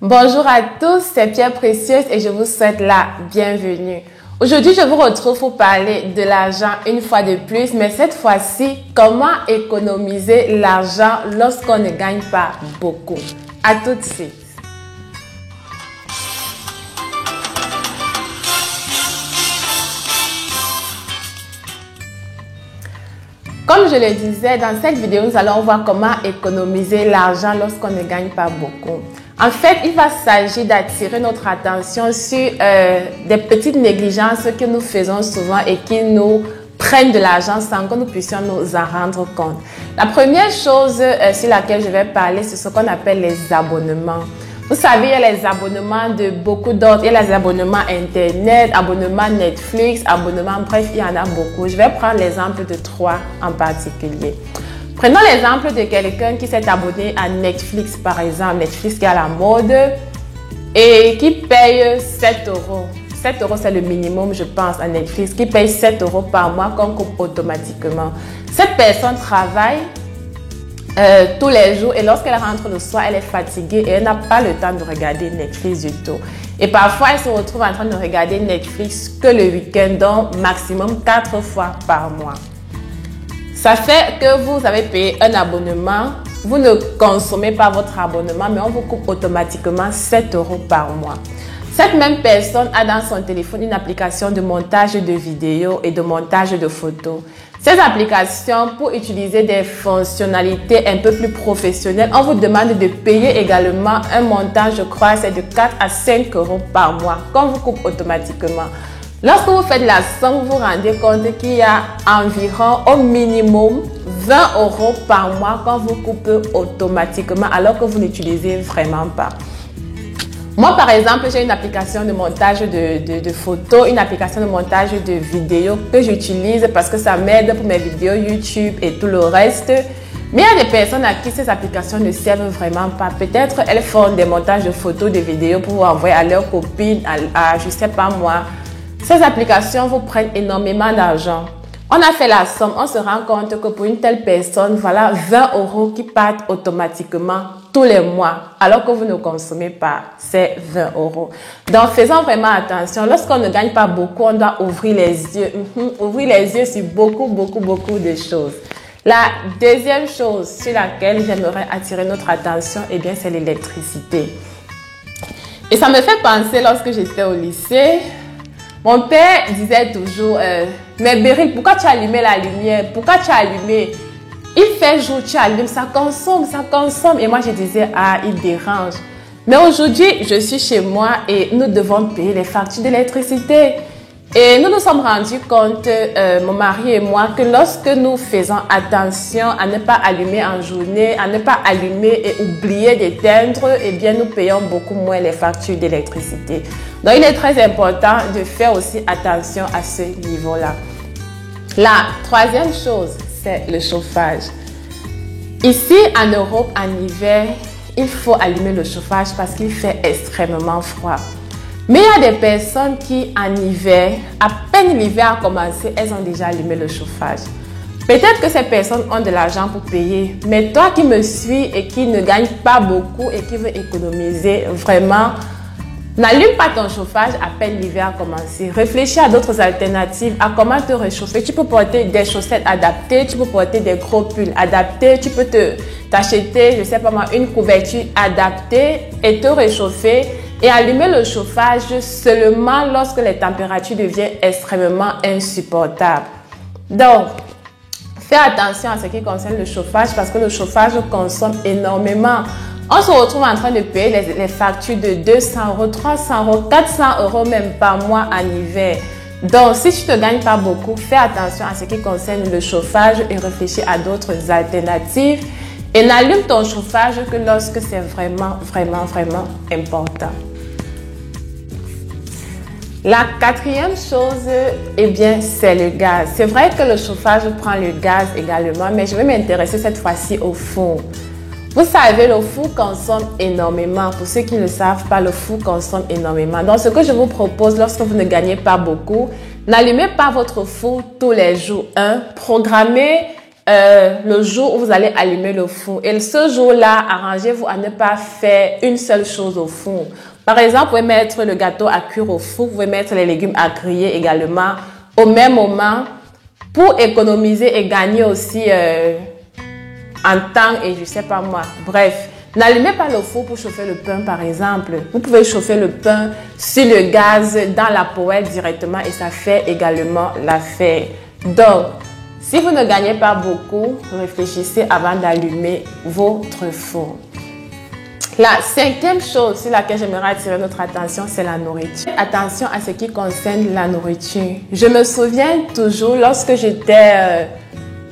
Bonjour à tous, c'est Pierre Précieuse et je vous souhaite la bienvenue. Aujourd'hui, je vous retrouve pour parler de l'argent une fois de plus, mais cette fois-ci, comment économiser l'argent lorsqu'on ne gagne pas beaucoup. À tout de suite. Comme je le disais, dans cette vidéo, nous allons voir comment économiser l'argent lorsqu'on ne gagne pas beaucoup. En fait, il va s'agir d'attirer notre attention sur des petites négligences que nous faisons souvent et qui nous prennent de l'argent sans que nous puissions nous en rendre compte. La première chose sur laquelle je vais parler, c'est ce qu'on appelle les abonnements. Vous savez, il y a les abonnements de beaucoup d'autres. Il y a les abonnements Internet, abonnements Netflix, abonnements, bref, il y en a beaucoup. Je vais prendre l'exemple de 3 en particulier. Prenons l'exemple de quelqu'un qui s'est abonné à Netflix, par exemple. Netflix qui est à la mode et qui paye 7 euros. 7 euros, c'est le minimum, je pense, à Netflix, qui paye 7 euros par mois qu'on coupe automatiquement. Cette personne travaille tous les jours et lorsqu'elle rentre le soir, elle est fatiguée et elle n'a pas le temps de regarder Netflix du tout. Et parfois, elle se retrouve en train de regarder Netflix que le week-end, donc maximum 4 fois par mois. Ça fait que vous avez payé un abonnement, vous ne consommez pas votre abonnement, mais on vous coupe automatiquement 7 euros par mois. Cette même personne a dans son téléphone une application de montage de vidéos et de montage de photos. Ces applications, pour utiliser des fonctionnalités un peu plus professionnelles, on vous demande de payer également un montant, je crois, c'est de 4 à 5 euros par mois, qu'on vous coupe automatiquement. Lorsque vous faites la somme, vous vous rendez compte qu'il y a environ au minimum 20 euros par mois qu'on vous coupe automatiquement alors que vous n'utilisez vraiment pas. Moi, par exemple, j'ai une application de montage de photos, une application de montage de vidéos que j'utilise parce que ça m'aide pour mes vidéos YouTube et tout le reste. Mais il y a des personnes à qui ces applications ne servent vraiment pas. Peut-être elles font des montages de photos, de vidéos pour envoyer à leurs copines, je ne sais pas moi. Ces applications vous prennent énormément d'argent. On a fait la somme, on se rend compte que pour une telle personne, voilà 20 euros qui partent automatiquement tous les mois, alors que vous ne consommez pas ces 20 euros. Donc, faisons vraiment attention. Lorsqu'on ne gagne pas beaucoup, on doit ouvrir les yeux. Ouvrir les yeux sur beaucoup de choses. La deuxième chose sur laquelle j'aimerais attirer notre attention, eh bien, c'est l'électricité. Et ça me fait penser lorsque j'étais au lycée. Mon père disait toujours, mais Beryl, pourquoi tu as allumé la lumière? Pourquoi tu as allumé? Il fait jour, tu allumes, ça consomme. Et moi, je disais, ah, il dérange. Mais aujourd'hui, je suis chez moi et nous devons payer les factures d'électricité. Et nous nous sommes rendus compte, mon mari et moi, que lorsque nous faisons attention à ne pas allumer en journée, à ne pas allumer et oublier d'éteindre, eh bien, nous payons beaucoup moins les factures d'électricité. Donc, il est très important de faire aussi attention à ce niveau-là. La troisième chose, c'est le chauffage. Ici, en Europe, en hiver, il faut allumer le chauffage parce qu'il fait extrêmement froid. Mais il y a des personnes qui, en hiver, à peine l'hiver a commencé, elles ont déjà allumé le chauffage. Peut-être que ces personnes ont de l'argent pour payer, mais toi qui me suis et qui ne gagne pas beaucoup et qui veut économiser vraiment, n'allume pas ton chauffage à peine l'hiver a commencé. Réfléchis à d'autres alternatives, à comment te réchauffer. Tu peux porter des chaussettes adaptées, tu peux porter des gros pulls adaptés, tu peux t'acheter, je ne sais pas moi, une couverture adaptée et te réchauffer. Et allumer le chauffage seulement lorsque les températures deviennent extrêmement insupportables. Donc, fais attention à ce qui concerne le chauffage parce que le chauffage consomme énormément. On se retrouve en train de payer les factures de 200 euros, 300 euros, 400 euros même par mois en hiver. Donc, si tu ne gagnes pas beaucoup, fais attention à ce qui concerne le chauffage et réfléchis à d'autres alternatives. Et n'allume ton chauffage que lorsque c'est vraiment important. La quatrième chose, eh bien, c'est le gaz. C'est vrai que le chauffage prend le gaz également, mais je vais m'intéresser cette fois-ci au four. Vous savez, le four consomme énormément. Pour ceux qui ne le savent pas, le four consomme énormément. Donc, ce que je vous propose lorsque vous ne gagnez pas beaucoup, n'allumez pas votre four tous les jours. Programmez le jour où vous allez allumer le four. Et ce jour-là, arrangez-vous à ne pas faire une seule chose au four. Par exemple, vous pouvez mettre le gâteau à cuire au four, vous pouvez mettre les légumes à griller également au même moment pour économiser et gagner aussi en temps et je sais pas moi. Bref, n'allumez pas le four pour chauffer le pain par exemple. Vous pouvez chauffer le pain sur le gaz dans la poêle directement et ça fait également l'affaire. Donc, si vous ne gagnez pas beaucoup, réfléchissez avant d'allumer votre four. La cinquième chose sur laquelle j'aimerais attirer notre attention, c'est la nourriture. Attention à ce qui concerne la nourriture. Je me souviens toujours lorsque j'étais...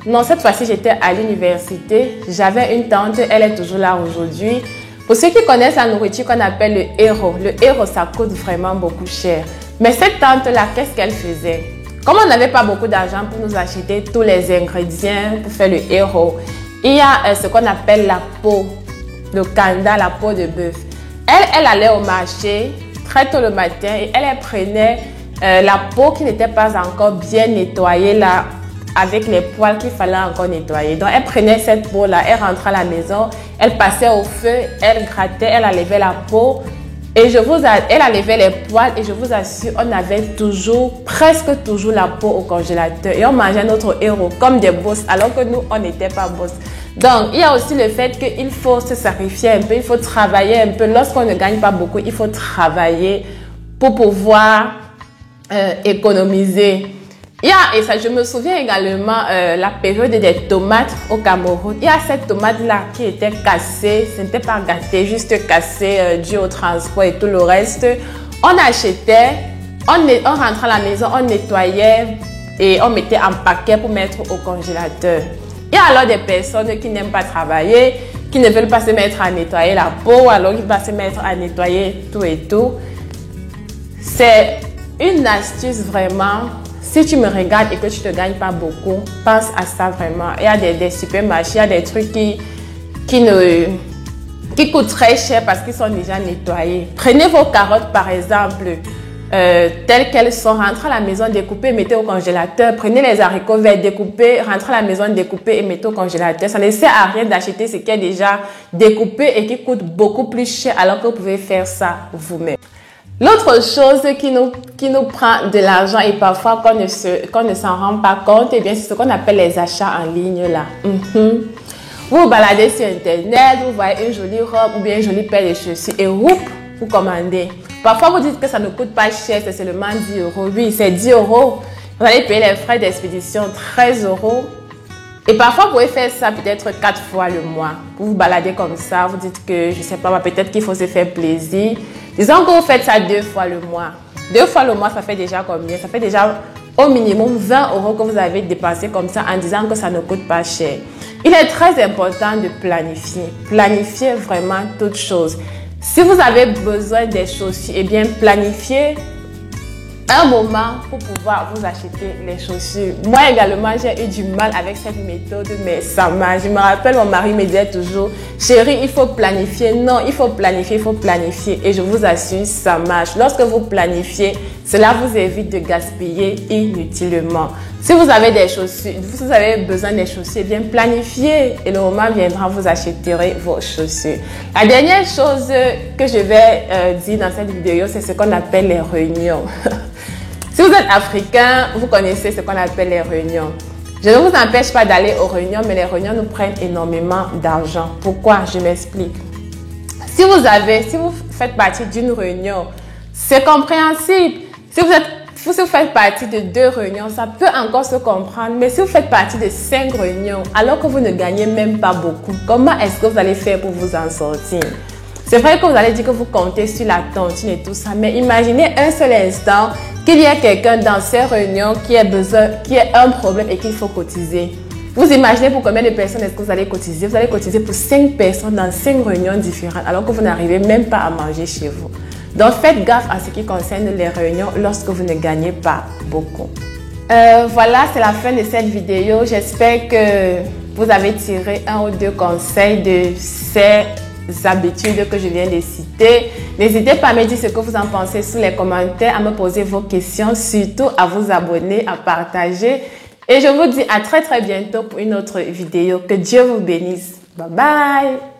non, cette fois-ci, j'étais à l'université. J'avais une tante, elle est toujours là aujourd'hui. Pour ceux qui connaissent la nourriture qu'on appelle le héros, ça coûte vraiment beaucoup cher. Mais cette tante-là, qu'est-ce qu'elle faisait? Comme on n'avait pas beaucoup d'argent pour nous acheter tous les ingrédients pour faire le héros, il y a ce qu'on appelle la peau. Le kanda, la peau de bœuf. Elle allait au marché très tôt le matin et elle prenait la peau qui n'était pas encore bien nettoyée là, avec les poils qu'il fallait encore nettoyer. Donc elle prenait cette peau là, elle rentrait à la maison, elle passait au feu, elle grattait, elle enlevait la peau et elle enlevait les poils et je vous assure, on avait presque toujours la peau au congélateur et on mangeait notre héros comme des boss alors que nous, on n'était pas boss. Donc, il y a aussi le fait qu'il faut se sacrifier un peu, il faut travailler un peu. Lorsqu'on ne gagne pas beaucoup, il faut travailler pour pouvoir économiser. Et ça, je me souviens également la période des tomates au Cameroun. Il y a cette tomate-là qui était cassée, ce n'était pas gâté, juste cassée dû au transport et tout le reste. On achetait, on rentrait à la maison, on nettoyait et on mettait en paquet pour mettre au congélateur. Il y a alors des personnes qui n'aiment pas travailler, qui ne veulent pas se mettre à nettoyer la peau, alors ils vont se mettre à nettoyer tout et tout. C'est une astuce vraiment. Si tu me regardes et que tu ne te gagnes pas beaucoup, pense à ça vraiment. Il y a des supermarchés, il y a des trucs qui coûtent très cher parce qu'ils sont déjà nettoyés. Prenez vos carottes par exemple. Telles qu'elles sont, rentrez à la maison, découpez et mettez au congélateur. Prenez les haricots verts, découpez, rentrez à la maison, découpez et mettez au congélateur. Ça ne sert à rien d'acheter ce qui est déjà découpé et qui coûte beaucoup plus cher alors que vous pouvez faire ça vous-même. L'autre chose qui nous prend de l'argent et parfois qu'on ne s'en rend pas compte, eh bien, c'est ce qu'on appelle les achats en ligne là. Vous vous baladez sur internet, vous voyez une jolie robe ou bien une jolie paire de chaussures et vous commandez. Parfois, vous dites que ça ne coûte pas cher, c'est seulement 10 €. Oui, c'est 10 €. Vous allez payer les frais d'expédition 13 €. Et parfois, vous pouvez faire ça peut-être 4 fois le mois. Vous vous baladez comme ça, vous dites que, je ne sais pas, peut-être qu'il faut se faire plaisir. Disons que vous faites ça 2 fois le mois. 2 fois le mois, ça fait déjà combien? Ça fait déjà au minimum 20 € que vous avez dépensé comme ça en disant que ça ne coûte pas cher. Il est très important de planifier. Planifier vraiment toutes choses. Si vous avez besoin des chaussures, eh bien, planifiez un moment pour pouvoir vous acheter les chaussures. Moi également, j'ai eu du mal avec cette méthode, mais ça marche. Je me rappelle, mon mari me disait toujours, chérie, il faut planifier. Non, il faut planifier, il faut planifier. Et je vous assure, ça marche. Lorsque vous planifiez, cela vous évite de gaspiller inutilement. Si vous avez des chaussures, vous avez besoin des chaussures, eh bien planifiez et le moment viendra, vous achèterez vos chaussures. La dernière chose que je vais dire dans cette vidéo, c'est ce qu'on appelle les réunions. Si vous êtes africain, vous connaissez ce qu'on appelle les réunions. Je ne vous empêche pas d'aller aux réunions, mais les réunions nous prennent énormément d'argent. Pourquoi? Je m'explique. Si vous faites partie d'une réunion, c'est compréhensible. Si vous faites partie de 2 réunions, ça peut encore se comprendre. Mais si vous faites partie de 5 réunions, alors que vous ne gagnez même pas beaucoup, comment est-ce que vous allez faire pour vous en sortir? C'est vrai que vous allez dire que vous comptez sur la tontine et tout ça, mais imaginez un seul instant qu'il y ait quelqu'un dans ces réunions qui ait un problème et qu'il faut cotiser. Vous imaginez pour combien de personnes est-ce que vous allez cotiser? Vous allez cotiser pour 5 personnes dans 5 réunions différentes, alors que vous n'arrivez même pas à manger chez vous. Donc, faites gaffe à ce qui concerne les réunions lorsque vous ne gagnez pas beaucoup. Voilà, c'est la fin de cette vidéo. J'espère que vous avez tiré 1 ou 2 conseils de ces habitudes que je viens de citer. N'hésitez pas à me dire ce que vous en pensez sous les commentaires, à me poser vos questions, surtout à vous abonner, à partager Et je vous dis à très bientôt pour une autre vidéo. Que Dieu vous bénisse. Bye bye.